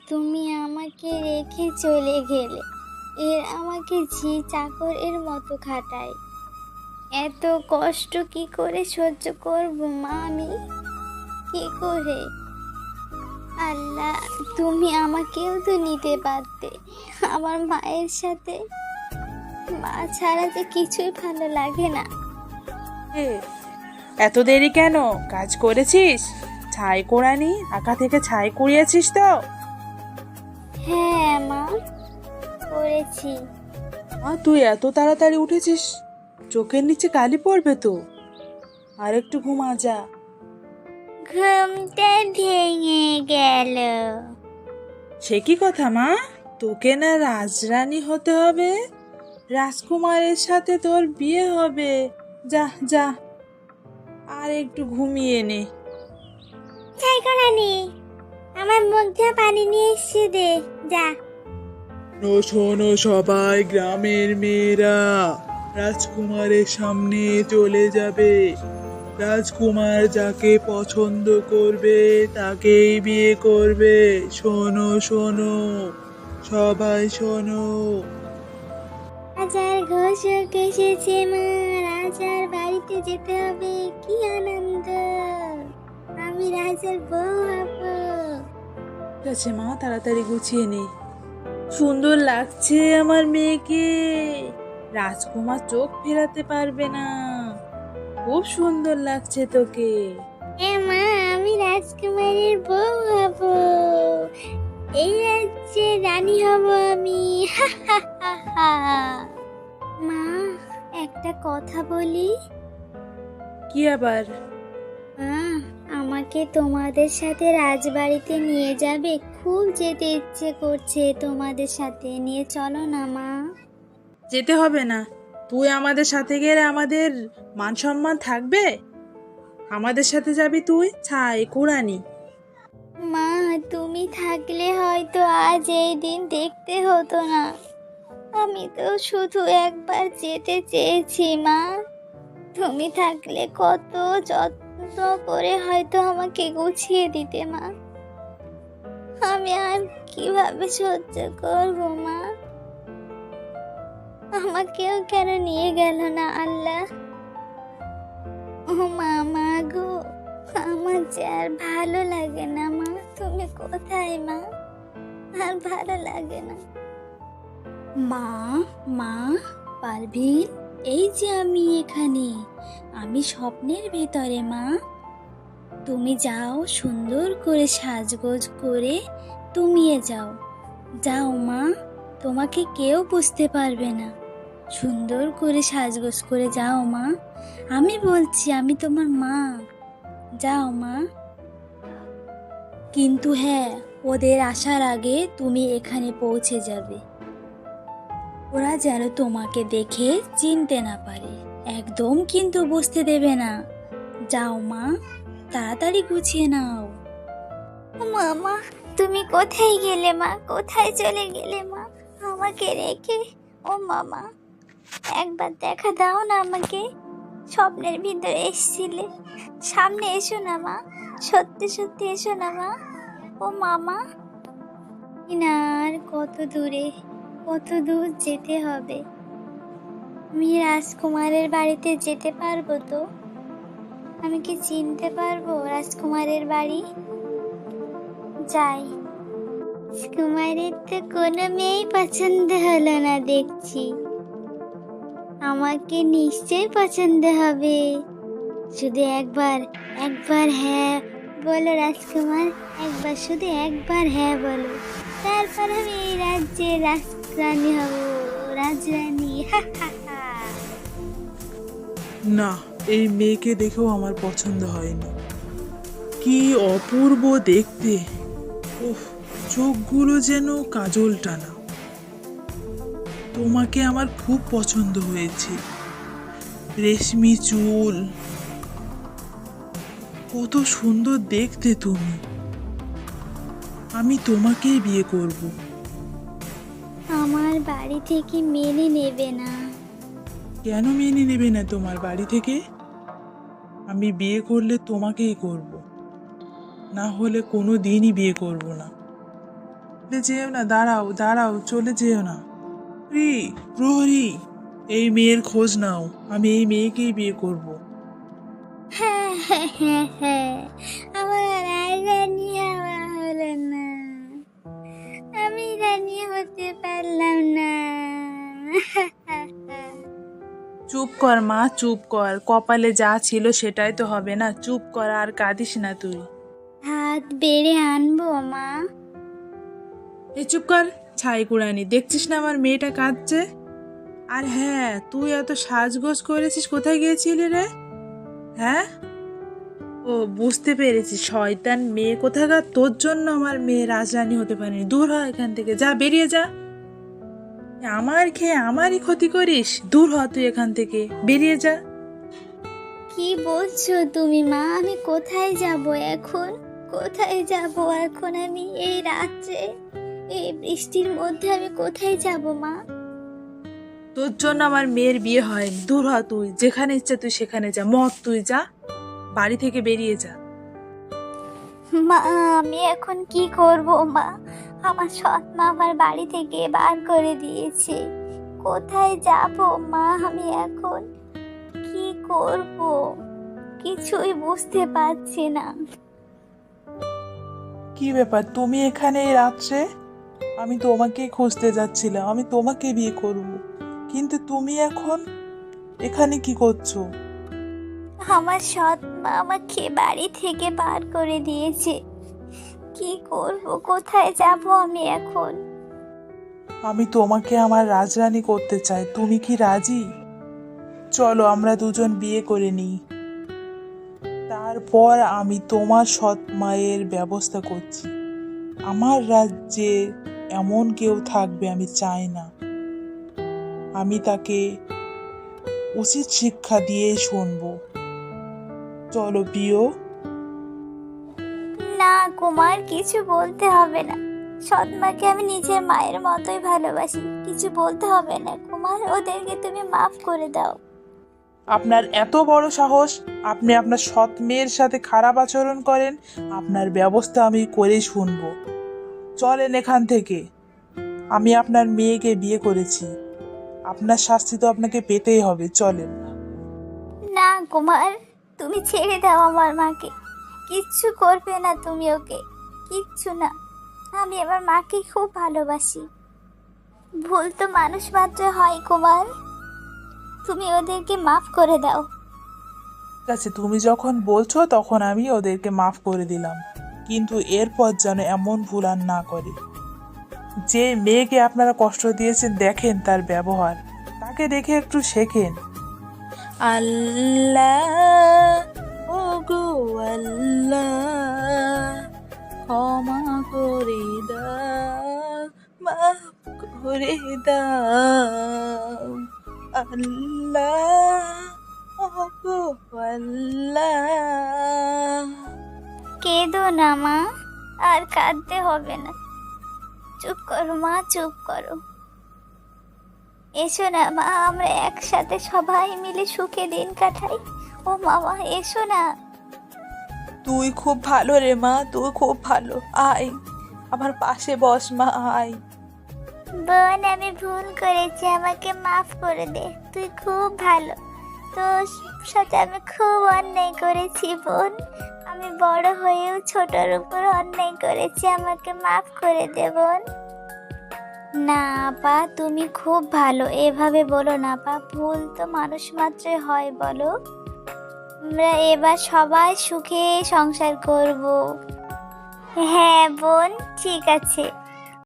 তুমি আমাকে রেখে চলে গেলে। এর আমাকে ঝি চাকরের মতো খাটায়। এত কষ্ট কি করে সহ্য করব মা আমি? কি করে? আল্লাহ, তুমি আমাকেও তো নিতে পারতে আমার মায়ের সাথে। মা ছাড়া যে কিছুই ভালো লাগে না। এ, এত দেরি কেন? কাজ করেছিস? ছাই কোড়ানি আঁকা থেকে ছাই কুড়িয়েছিস তো? হ্যাঁ মা, করেছি। তুই এত তাড়াতাড়ি উঠেছিস, চোখের নিচে কালি পড়বে তো। আর একটু ঘুমা যা। ঘুমটা ভেঙে গেল। সে কি কথা মা? তোকে না রাজরানী হতে হবে? রাজকুমারের সাথে তোর বিয়ে হবে। যা যা, আর একটু ঘুমিয়ে নে। ছাই করানি, আমার মুখ দিয়ে পানি নিয়ে এসে দে, যা। শোনো সবাই, গ্রামের মেয়েরা রাজকুমারের সামনে চলে যাবে। রাজকুমার যাকে পছন্দ করবে তাকেই বিয়ে করবে। শোনো শোনো, সবাই শোনো। রাজার ঘোষক এসেছে মা, রাজার বাড়িতে যেতে হবে। কি আনন্দ, আমি রাজার বউ হব। ঠিক আছে মা, তাড়াতাড়ি গুছিয়ে নে। সুন্দর লাগছে আমার মেয়েকে। রাজকুমার চোখ ফেরাতে পারবে না। খুব সুন্দর লাগছে তোকে। মা, আমি রাজকুমারীর বউ হব। এই রাজ্যের রানী হব আমি। হা হা হা হা। মা, একটা কথা বলি। কি আবার? মা, আমাকে তোমাদের সাথে রাজবাড়িতে নিয়ে যাবে? খুব যেতে ইচ্ছে করছে তোমাদের সাথে, নিয়ে চলো না মা। যেতে হবে না। তুই আমাদের সাথে গেলে আমাদের মান সম্মান থাকবে? আমাদের সাথে যাবি তুই, ছাই কুড়ানি। মা, তুমি থাকলে হয়তো আজ এই দিন দেখতে হতো না। আমি তো শুধু একবার যেতে চেয়েছি মা। তুমি থাকলে কত যত্ন করে হয়তো আমাকে গুছিয়ে দিতে মা। আমি আর কিভাবে সহ্য করব মা? আমাকেও কেন নিয়ে গেল না আল্লাহ? ও মা, মা গো, আমার যে আর ভালো লাগে না মা। তুমি কোথায় মা? আর ভালো লাগে না। মা, মা, পারভিন, এই যে আমি এখানে। আমি স্বপ্নের ভেতরে মা। তুমি যাও, সুন্দর করে সাজগোজ করে তুমিয়ে যাও। যাও মা, তোমাকে কেউ বুঝতে পারবে না। সুন্দর করে সাজগোজ করে যাও মা। আমি বলছি আমি তোমার মা। যাও মা। কিন্তু হ্যাঁ, ওদের আসার আগে তুমি এখানে পৌঁছে যাবে। ওরা যেন তোমাকে দেখে চিনতে না পারে। একদম কিন্তু বুঝতে দেবে না। যাও মা, তাড়াতাড়ি গুছিয়ে নাও। মামা, তুমি কোথায় গেলে মা? কোথায় চলে গেলে মা আমাকে রেখে? ও মামা, একবার দেখা দাও না আমাকে। স্বপ্নের ভিতরে এসেছিলে, সামনে এসো না মা। সত্যি সত্যি এসো না মা। ও মামা, আর কত দূরে, কত দূর যেতে হবে? আমি রাজকুমারের বাড়িতে যেতে পারবো তো? আমি কি চিনতে পারবো রাজকুমারের বাড়ি? যাই। রাজকুমারের তো কোনো মেয়েই পছন্দ হলো না দেখছি। আমাকে নিশ্চয়ই পছন্দ হবে। শুধু একবার, একবার হ্যাঁ বলো রাজকুমার। একবার, শুধু একবার হ্যাঁ বলো। তারপর আমি এই রাজ্যের রাজরানী হব। রাজরানী, হা হা হা। না, এই মেয়েকে দেখেও আমার পছন্দ হয়নি। কি অপূর্ব দেখতে! ওহ, চোখগুলো যেন কাজল টানা। তোমাকে আমার খুব পছন্দ হয়েছে। রেশমি চুল, কত সুন্দর দেখতে তুমি। আমি তোমাকেই বিয়ে করব। আমার বাড়ি থেকে মেনে নেবে না। কেন মেনে নেবে না তোমার বাড়ি থেকে? আমি বিয়ে করলে তোমাকেই করব, না হলে কোনো দিনই বিয়ে করব না। চলে যেও না, দাঁড়াও দাঁড়াও, চলে যেও না। প্রহরী, এই মেয়ের খোঁজ নাও, আমি এই মেয়েকেই বিয়ে করব। হ্যাঁ হ্যাঁ হ্যাঁ হ্যাঁ, আমার আর রানী হওয়া হলো না, আমি রানী হতে পারলাম না। চুপ কর মা, চুপ কর, কপালে যা ছিল সেটাই তো হবে না, চুপ কর, আর কাঁদিস না তুই। হাত বেড়ে আনবো মা? এই চুপ কর, ছাই কুড়ানি, দেখছিস না আমার মেয়েটা কাঁদছে? আর হ্যাঁ, তুই এত সাজগোজ করেছিস, কোথায় গিয়েছিলি রে? হ্যাঁ, ও বুঝতে পেরেছি, শয়তান মেয়ে কোথাকার, তোর জন্য আমার মেয়ে রাজরানী হতে পারেনি। দূর হ এখান থেকে, যা, বেরিয়ে যা। আমার খেয়ে আমারই ক্ষতি করিস, দূর হ তুই এখান থেকে, বেরিয়ে যা। কি বলছো তুমি মা? আমি কোথায় যাব এখন? কোথায় যাব এখন আমি এই রাত্রে, এই বৃষ্টির মধ্যে আমি কোথায় যাব মা? তোর জন্য আমার মেয়ের বিয়ে হয়নি, দূর হ তুই, যেখানে ইচ্ছে তুই সেখানে যা, মত তুই যা, বাড়ি থেকে বেরিয়ে যা। মা আমি এখন কি করব মা? আমার সৎ মা আমার বাড়ি থেকে বার করে দিয়েছে। কোথায় যাব মা আমি এখন? কি করব কিছুই বুঝতে পারছি না। কি ব্যাপার, তুমি এখানে এই রাত্রে? আমি তোমাকে খুঁজতে যাচ্ছিলাম, আমি তোমাকে বিয়ে করব, কিন্তু তুমি এখন এখানে কি করছো? আমার সৎ মা আমাকে বাড়ি থেকে বার করে দিয়েছে। কি করব, কোথায় যাব আমি এখন? আমি তোমাকে আমার রাজরানী করতে চাই, তুমি কি রাজি? চলো আমরা দুজন বিয়ে করে নিই, তারপর আমি তোমার সৎ মায়ের ব্যবস্থা করছি। আমার রাজ্যে এমন কেউ থাকবে আমি চাই না, আমি তাকে উচিত শিক্ষা দিয়েই শুনবো। চলো প্রিয়। না কুমার, কিছু বলতে হবে না। সৎ মাকে আমি নিজের মায়ের মতোই ভালোবাসি, কিছু বলতে হবে না কুমার, ওদেরকে তুমি মাফ করে দাও। আপনার এত বড় সাহস, আপনি আপনার সৎ মেয়ের সাথে খারাপ আচরণ করেন, আপনার ব্যবস্থা আমি করেই শুনবো। চলেন এখান থেকে, আমি আপনার মেয়েকে বিয়ে করেছি, আপনার শাস্তি তো আপনাকে পেতেই হবে, চলেন। না কুমার, তুমি ছেড়ে দাও আমার মাকে, কিচ্ছু করবে না তুমি ওকে, কিচ্ছু না। আমি আমার মাকে খুব ভালোবাসি, ভুল তো মানুষ মাত্র হয় কুমার, তুমি ওদেরকে মাফ করে দাও। ঠিক আছে, তুমি যখন বলছো তখন আমি ওদেরকে মাফ করে দিলাম, কিন্তু এরপর যেন এমন ভুল আর না করে। যে মেয়েকে আপনারা কষ্ট দিয়েছেন, দেখেন তার ব্যবহার, তাকে দেখে একটু শেখেন। আল্লাহ, ও গো আল্লাহ, ক্ষমা করে দাও, মাফ করে দাও। আল্লাহ, ও গো আল্লাহ। কেঁদো না মা, আর কাঁদতে হবে না, চুপ করো মা, চুপ করো। এসো না মা, আমরা একসাথে সবাই মিলে সুখে দিন কাটাই। ও মামা এসো না। তুই খুব ভালো রে মা, তুই খুব ভালো, আয় আমার পাশে বস মা, আয়। বোন আমি ভুল করেছি, আমাকে মাফ করে দে, তুই খুব ভালো, তোর সাথে আমি খুব অন্যায় করেছি বোন, আমি বড় হয়েও ছোটর উপর অন্যায় করেছি, আমাকে মাফ করে দে বোন। না আপা, তুমি খুব ভালো, এভাবে বলো না আপা, ভুল তো মানুষ মাত্রই হয় বলো। আমরা এবার সবাই সুখে সংসার করব। হ্যাঁ বোন, ঠিক আছে।